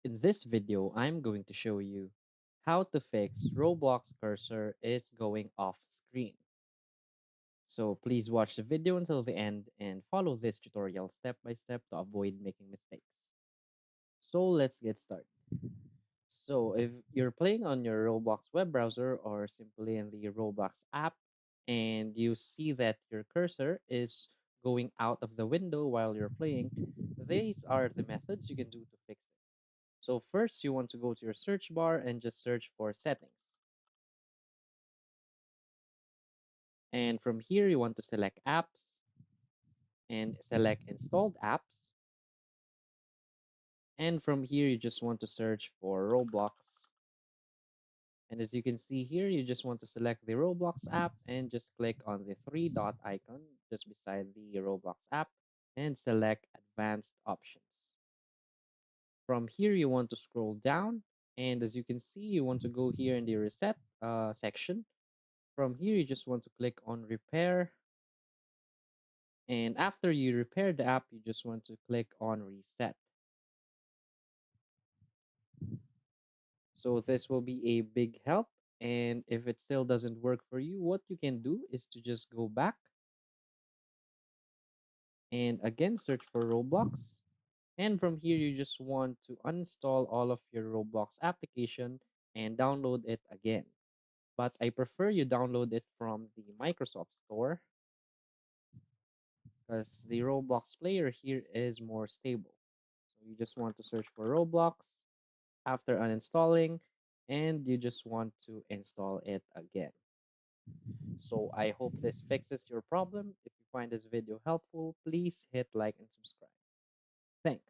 In this video, I'm going to show you how to fix Roblox cursor is going off screen. So please watch the video until the end and follow this tutorial step by step to avoid making mistakes. So let's get started. So if you're playing on your Roblox web browser or simply in the Roblox app and you see that your cursor is going out of the window while you're playing, these are the methods you can do to fix it. So first, you want to go to your search bar and just search for settings. And from here, you want to select apps and select installed apps. And from here, you just want to search for Roblox. And as you can see here, you just want to select the Roblox app and just click on the three dot icon just beside the Roblox app and select advanced options. From here, you want to scroll down. And as you can see, you want to go here in the reset section. From here, you just want to click on repair. And after you repair the app, you just want to click on reset. So this will be a big help. And if it still doesn't work for you, what you can do is to just go back and again search for Roblox. And from here, you just want to uninstall all of your Roblox application and download it again. But I prefer you download it from the Microsoft Store because the Roblox player here is more stable. So you just want to search for Roblox after uninstalling, and you just want to install it again. So I hope this fixes your problem. If you find this video helpful, please hit like and subscribe. Thanks.